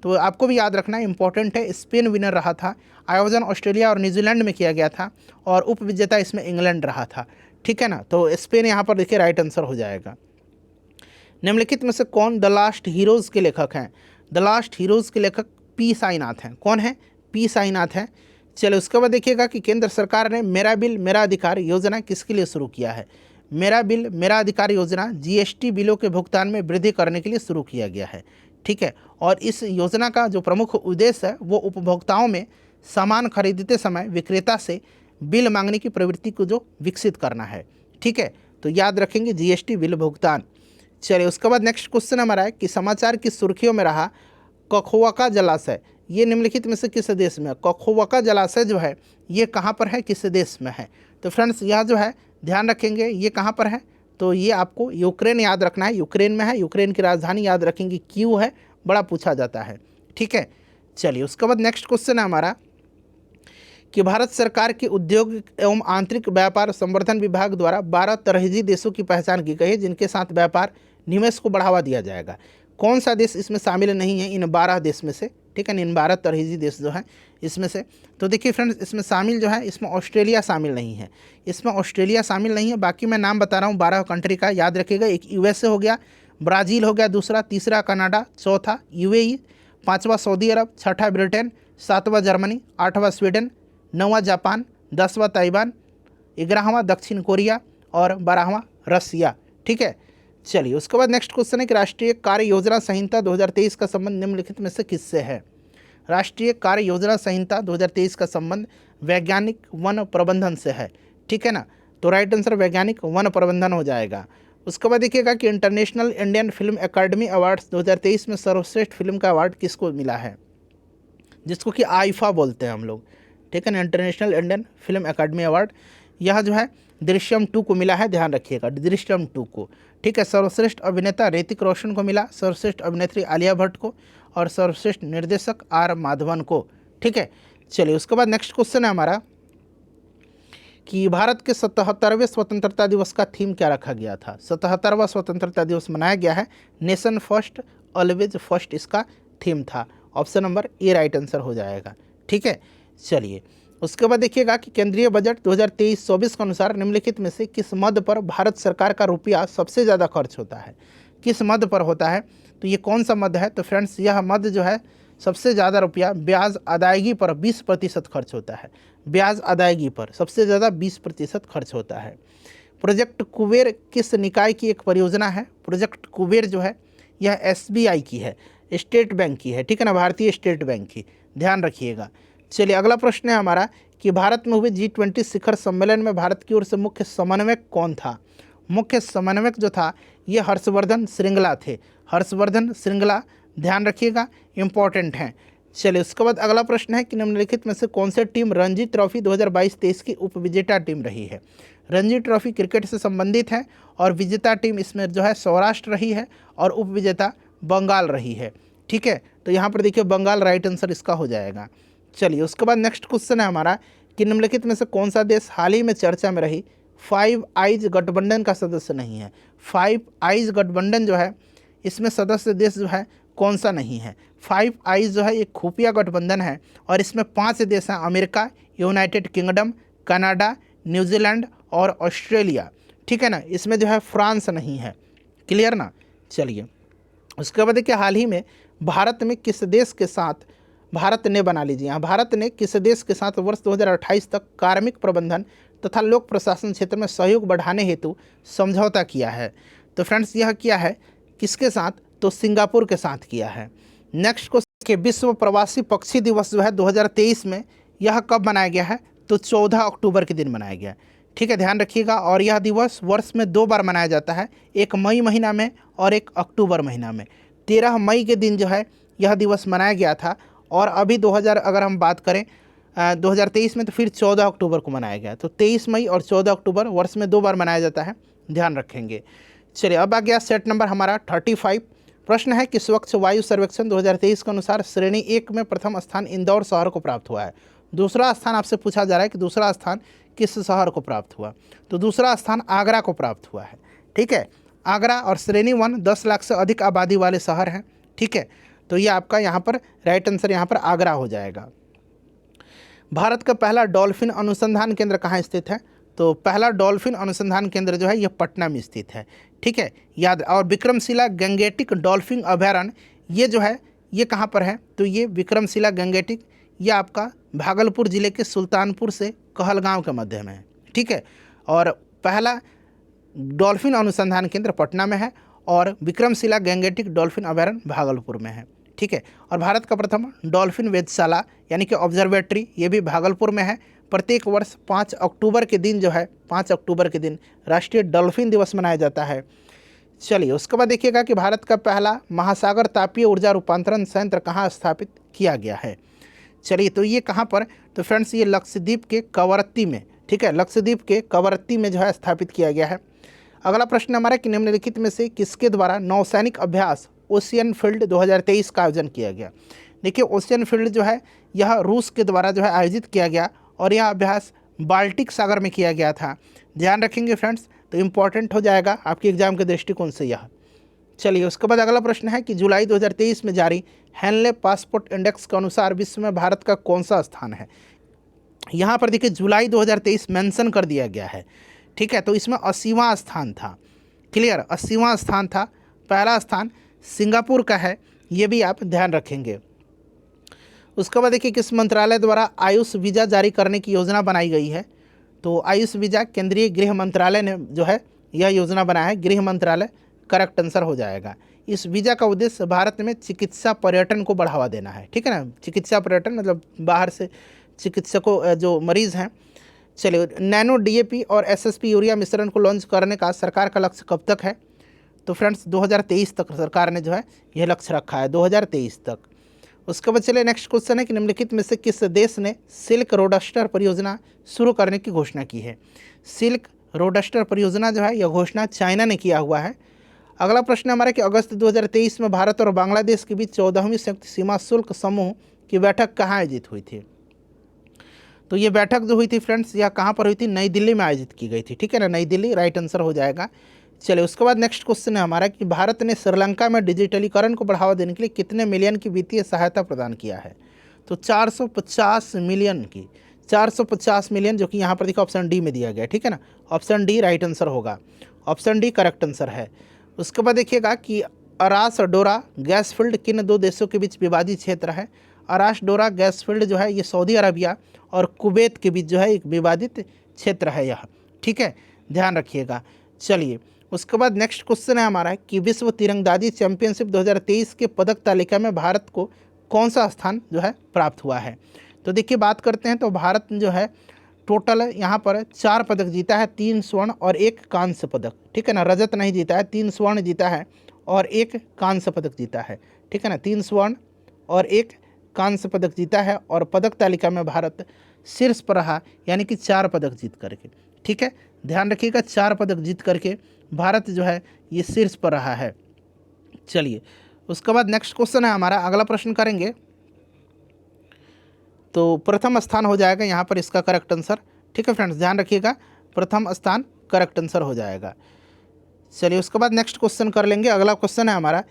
तो आपको भी याद रखना है, इंपॉर्टेंट है। स्पेन विनर रहा था, आयोजन ऑस्ट्रेलिया और न्यूजीलैंड में किया गया था और उप विजेता इसमें इंग्लैंड रहा था। ठीक है ना, तो स्पेन यहाँ पर देखिए राइट आंसर हो जाएगा। निम्नलिखित में से कौन द लास्ट हीरोज़ के लेखक हैं। द लास्ट हीरोज़ के लेखक पी साईनाथ हैं। कौन है? पी साईनाथ हैं। चलिए उसके बाद देखिएगा कि केंद्र सरकार ने मेरा बिल मेरा अधिकार योजना किसके लिए शुरू किया है। मेरा बिल मेरा अधिकार योजना जीएसटी बिलों के भुगतान में वृद्धि करने के लिए शुरू किया गया है। ठीक है, और इस योजना का जो प्रमुख उद्देश्य है वो उपभोक्ताओं में सामान खरीदते समय विक्रेता से बिल मांगने की प्रवृत्ति को जो विकसित करना है। ठीक है, तो याद रखेंगे जीएसटी बिल भुगतान। चलिए उसके बाद नेक्स्ट क्वेश्चन हमारा है कि समाचार की सुर्खियों में रहा कखोवका जलाशय, ये निम्नलिखित में से किस देश में है। कखोवका जलाशय जो है ये कहाँ पर है, किस देश में है। तो फ्रेंड्स यह जो है ध्यान रखेंगे ये कहाँ पर है, तो ये आपको यूक्रेन याद रखना है, यूक्रेन में है। यूक्रेन की राजधानी याद रखेंगे क्यों है, बड़ा पूछा जाता है। ठीक है, चलिए उसके बाद नेक्स्ट क्वेश्चन है हमारा कि भारत सरकार के उद्योग एवं आंतरिक व्यापार संवर्धन विभाग द्वारा 12 तरजीही देशों की पहचान की गई है जिनके साथ व्यापार निवेश को बढ़ावा दिया जाएगा। कौन सा देश इसमें शामिल नहीं है इन 12 देश में से। ठीक है, इन 12 तरजीही देश जो हैं इसमें से, तो देखिए फ्रेंड्स इसमें शामिल जो है इसमें ऑस्ट्रेलिया शामिल नहीं है, इसमें ऑस्ट्रेलिया शामिल नहीं है। बाकी मैं नाम बता रहा हूँ 12 कंट्री का, याद रखिएगा। एक यूएसए हो गया, ब्राज़ील हो गया दूसरा, तीसरा कनाडा, चौथा यूएई, पाँचवा सऊदी अरब, छठा ब्रिटेन, सातवां जर्मनी, आठवां स्वीडन, नौवां जापान, 10वां ताइवान, 11वां दक्षिण कोरिया और 12वां रसिया। ठीक है, चलिए उसके बाद नेक्स्ट क्वेश्चन है कि राष्ट्रीय कार्य योजना संहिता 2023 का संबंध निम्नलिखित में से किससे है। राष्ट्रीय कार्य योजना संहिता 2023 का संबंध वैज्ञानिक वन प्रबंधन से है। ठीक है ना, तो राइट आंसर वैज्ञानिक वन प्रबंधन हो जाएगा। उसके बाद देखिएगा कि इंटरनेशनल इंडियन फिल्म अकादमी अवार्ड्स 2023 में सर्वश्रेष्ठ फिल्म का अवार्ड किसको मिला है, जिसको कि आईफा बोलते हैं हम लोग। ठीक है ना, इंटरनेशनल इंडियन फिल्म अकादमी अवार्ड, यह जो है दृश्यम 2 को मिला है, ध्यान रखिएगा दृश्यम 2 को। ठीक है, सर्वश्रेष्ठ अभिनेता ऋतिक रोशन को मिला, सर्वश्रेष्ठ अभिनेत्री आलिया भट्ट को और सर्वश्रेष्ठ निर्देशक आर माधवन को। ठीक है, चलिए उसके बाद नेक्स्ट क्वेश्चन है हमारा कि भारत के 77वें स्वतंत्रता दिवस का थीम क्या रखा गया था। 77वां स्वतंत्रता दिवस मनाया गया है, नेशन फर्स्ट ऑलवेज फर्स्ट इसका थीम था। Option number A right answer हो जाएगा। ठीक है, चलिए उसके बाद देखिएगा कि केंद्रीय बजट 2023-24 के अनुसार निम्नलिखित में से किस मद पर भारत सरकार का रुपया सबसे ज़्यादा खर्च होता है, किस मद पर होता है, तो ये कौन सा मद है। तो फ्रेंड्स यह मद जो है सबसे ज़्यादा रुपया ब्याज अदायगी पर 20% खर्च होता है। ब्याज अदायगी पर सबसे ज़्यादा 20% खर्च होता है। प्रोजेक्ट कुबेर किस निकाय की एक परियोजना है। प्रोजेक्ट कुबेर जो है यह एसबीआई की है, स्टेट बैंक की है। ठीक है ना, भारतीय स्टेट बैंक की, ध्यान रखिएगा। चलिए अगला प्रश्न है हमारा कि भारत में हुए G20 शिखर सम्मेलन में भारत की ओर से मुख्य समन्वयक कौन था। मुख्य समन्वयक जो था ये हर्षवर्धन श्रृंगला थे, हर्षवर्धन श्रृंगला, ध्यान रखिएगा, इंपॉर्टेंट हैं। चलिए उसके बाद अगला प्रश्न है कि निम्नलिखित में से कौन से टीम रणजी ट्रॉफी 2022-23 की उपविजेता टीम रही है। रणजी ट्रॉफी क्रिकेट से संबंधित है और विजेता टीम इसमें जो है सौराष्ट्र रही है और उपविजेता बंगाल रही है। ठीक है, तो यहाँ पर देखिए बंगाल राइट आंसर इसका हो जाएगा। चलिए उसके बाद नेक्स्ट क्वेश्चन है हमारा कि निम्नलिखित में से कौन सा देश हाल ही में चर्चा में रही 5 आइज गठबंधन का सदस्य नहीं है। 5 आइज गठबंधन जो है इसमें सदस्य देश जो है कौन सा नहीं है। 5 आइज जो है एक खुफिया गठबंधन है और इसमें 5 देश हैं, America, United kingdom, Canada, New Zealand और ऑस्ट्रेलिया। ठीक है ना, इसमें जो है फ्रांस नहीं है। क्लियर ना। चलिए उसके बाद देखिए हाल ही में भारत में किस देश के साथ, भारत ने बना लीजिए यहाँ, भारत ने किस देश के साथ वर्ष 2028 तक कार्मिक प्रबंधन तथा लोक प्रशासन क्षेत्र में सहयोग बढ़ाने हेतु समझौता किया है। तो फ्रेंड्स यह किया है किसके साथ, तो सिंगापुर के साथ किया है। नेक्स्ट क्वेश्चन के विश्व प्रवासी पक्षी दिवस जो है 2023 में यह कब मनाया गया है, तो 14 अक्टूबर के दिन मनाया गया। ठीक है, ध्यान रखिएगा। और यह दिवस वर्ष में 2 बार मनाया जाता है, एक मई महीना में और एक अक्टूबर महीना में। 13 मई के दिन जो है यह दिवस मनाया गया था। और अभी 2000 अगर हम बात करें 2023 में, तो फिर 14 अक्टूबर को मनाया गया। तो 23 मई और 14 अक्टूबर वर्ष में 2 बार मनाया जाता है, ध्यान रखेंगे। चलिए, अब आ गया सेट नंबर हमारा 35। प्रश्न है कि स्वच्छ वायु सर्वेक्षण 2023 के अनुसार श्रेणी 1 में प्रथम स्थान इंदौर शहर को प्राप्त हुआ है। दूसरा स्थान आपसे पूछा जा रहा है कि दूसरा स्थान किस शहर को प्राप्त हुआ। तो दूसरा स्थान आगरा को प्राप्त हुआ है। ठीक है, आगरा। और श्रेणी 1 10 लाख से अधिक आबादी वाले शहर हैं। ठीक है, तो ये आपका यहाँ पर राइट आंसर यहाँ पर आगरा हो जाएगा। भारत का पहला डॉल्फिन अनुसंधान केंद्र कहाँ स्थित है? तो पहला डॉल्फिन अनुसंधान केंद्र जो है यह पटना में स्थित है। ठीक है, याद। और विक्रमशिला गंगेटिक डॉल्फिन अभयारण्य ये जो है ये कहाँ पर है? तो ये विक्रमशिला गंगेटिक ये आपका भागलपुर जिले के सुल्तानपुर से कहलगांव के मध्य में है। ठीक है, और पहला डॉल्फिन अनुसंधान केंद्र पटना में है और विक्रमशिला गंगेटिक डॉल्फिन अभयारण्य भागलपुर में है। ठीक है, और भारत का प्रथम डॉल्फिन वेधशाला यानी कि ऑब्जर्वेटरी ये भी भागलपुर में है। प्रत्येक वर्ष 5 अक्टूबर के दिन जो है 5 अक्टूबर के दिन राष्ट्रीय डॉल्फिन दिवस मनाया जाता है। चलिए, उसके बाद देखिएगा कि भारत का पहला महासागर तापीय ऊर्जा रूपांतरण संयंत्र कहाँ स्थापित किया गया है। चलिए, तो ये कहाँ पर? तो फ्रेंड्स ये लक्षद्वीप के कवरत्ती में। ठीक है, लक्षद्वीप के कवरत्ती में जो है स्थापित किया गया है। अगला प्रश्न हमारा कि निम्नलिखित में से किसके द्वारा नौसैनिक अभ्यास ओशियन फील्ड 2023 का आयोजन किया गया। देखिए, ओशियन फील्ड जो है यह रूस के द्वारा जो है आयोजित किया गया और यह अभ्यास बाल्टिक सागर में किया गया था। ध्यान रखेंगे फ्रेंड्स, तो इम्पॉर्टेंट हो जाएगा आपके एग्जाम के दृष्टिकोण से यह। चलिए, उसके बाद अगला प्रश्न है कि जुलाई 2023 में जारी हैनले पासपोर्ट इंडेक्स के अनुसार विश्व में भारत का कौन सा स्थान है। यहाँ पर देखिए जुलाई 2023 मेंशन कर दिया गया है। ठीक है, तो इसमें 80वां स्थान था। क्लियर, 80वां स्थान था। पहला स्थान सिंगापुर का है, ये भी आप ध्यान रखेंगे। उसके बाद देखिए किस मंत्रालय द्वारा आयुष वीज़ा जारी करने की योजना बनाई गई है। तो आयुष वीज़ा केंद्रीय गृह मंत्रालय ने जो है यह योजना बनाया है, गृह मंत्रालय करेक्ट आंसर हो जाएगा। इस वीज़ा का उद्देश्य भारत में चिकित्सा पर्यटन को बढ़ावा देना है। ठीक है ना, चिकित्सा पर्यटन मतलब बाहर से चिकित्सकों जो मरीज़ हैं। चलिए, नैनो डीएपी और एसएसपी यूरिया मिश्रण को लॉन्च करने का सरकार का लक्ष्य कब तक है। तो फ्रेंड्स 2023 तक सरकार ने जो है यह लक्ष्य रखा है, 2023 तक। उसके बाद चलिए नेक्स्ट क्वेश्चन है कि निम्नलिखित में से किस देश ने सिल्क रोडस्टर परियोजना शुरू करने की घोषणा की है। सिल्क रोडस्टर परियोजना जो है यह घोषणा चाइना ने किया हुआ है। अगला प्रश्न हमारा कि अगस्त 2023 में भारत और बांग्लादेश के बीच 14वीं संयुक्त सीमा शुल्क समूह की बैठक कहाँ आयोजित हुई थी। तो ये बैठक जो हुई थी फ्रेंड्स यह कहाँ पर हुई थी? नई दिल्ली में आयोजित की गई थी। ठीक है ना, नई दिल्ली राइट आंसर हो जाएगा। चलिए, उसके बाद नेक्स्ट क्वेश्चन है हमारा कि भारत ने श्रीलंका में डिजिटलीकरण को बढ़ावा देने के लिए कितने मिलियन की वित्तीय सहायता प्रदान किया है। तो 450 मिलियन की, 450 मिलियन, जो कि यहाँ पर देखो ऑप्शन डी में दिया गया। ठीक है ना, ऑप्शन डी राइट आंसर होगा, ऑप्शन डी करेक्ट आंसर है। उसके बाद देखिएगा कि अरास डोरा गैस फील्ड किन दो देशों के बीच विवादित क्षेत्र है। अरास डोरा गैस फील्ड जो है ये सऊदी अरबिया और कुवैत के बीच जो है एक विवादित क्षेत्र है यह। ठीक है, ध्यान रखिएगा। चलिए, उसके बाद नेक्स्ट क्वेश्चन है हमारा कि विश्व तीरंदाजी चैंपियनशिप 2023 के पदक तालिका में भारत को कौन सा स्थान जो है प्राप्त हुआ है। तो देखिए बात करते हैं तो भारत जो है टोटल यहाँ पर 4 पदक जीता है, 3 स्वर्ण और 1 कांस्य पदक। ठीक है ना, रजत नहीं जीता है, 3 स्वर्ण जीता है और 1 कांस्य पदक जीता है। ठीक है ना, 3 स्वर्ण और 1 कांस्य पदक जीता है और पदक तालिका में भारत शीर्ष पर रहा, यानी कि 4 पदक जीत करके। ठीक है, ध्यान रखिएगा, 4 पदक जीत करके भारत जो है ये शीर्ष पर रहा है। चलिए, उसके बाद नेक्स्ट क्वेश्चन है हमारा, अगला प्रश्न करेंगे तो प्रथम स्थान हो जाएगा यहाँ पर इसका करेक्ट आंसर। ठीक है फ्रेंड्स, ध्यान रखिएगा, प्रथम स्थान करेक्ट आंसर हो जाएगा। चलिए, उसके बाद नेक्स्ट क्वेश्चन कर लेंगे। अगला क्वेश्चन है हमारा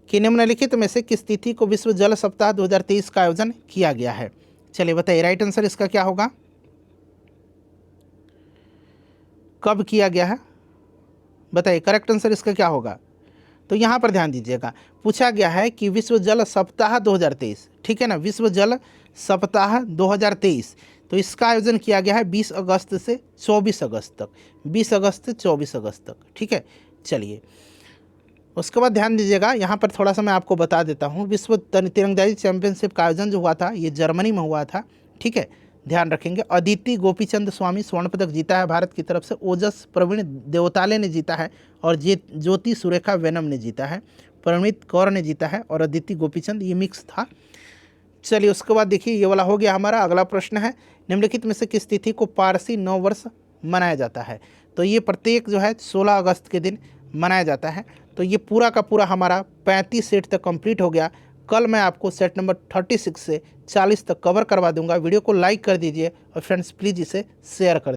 कि निम्नलिखित में से किस तिथि को विश्व जल सप्ताह 2023 का आयोजन किया गया है। चलिए बताइए, राइट आंसर इसका क्या होगा, कब किया गया है, बताइए करेक्ट आंसर इसका क्या होगा। तो यहाँ पर ध्यान दीजिएगा, पूछा गया है कि विश्व जल सप्ताह 2023। ठीक है ना, विश्व जल सप्ताह 2023, तो इसका आयोजन किया गया है 20 अगस्त से 24 अगस्त तक, 20 अगस्त से 24 अगस्त तक। ठीक है, चलिए उसके बाद ध्यान दीजिएगा, यहाँ पर थोड़ा सा मैं आपको बता देता हूँ। विश्व तीरंदाजी चैंपियनशिप का आयोजन जो हुआ था ये जर्मनी में हुआ था। ठीक है, ध्यान रखेंगे। अदिति गोपीचंद स्वामी स्वर्ण पदक जीता है भारत की तरफ से। ओजस प्रवीण देवताले ने जीता है और ज्योति सुरेखा वेनम ने जीता है। परमित कौर ने जीता है और अदिति गोपीचंद, ये मिक्स था। चलिए उसके बाद देखिए ये वाला हो गया हमारा। अगला प्रश्न है, निम्नलिखित में से किस तिथि को पारसी नव वर्ष मनाया जाता है? तो ये प्रत्येक जो है 16 अगस्त के दिन मनाया जाता है। तो ये पूरा का पूरा हमारा 35 सेट तक कंप्लीट हो गया। कल मैं आपको सेट नंबर 36 से 40 तक कवर करवा दूंगा। वीडियो को लाइक कर दीजिए और फ्रेंड्स प्लीज़ इसे शेयर कर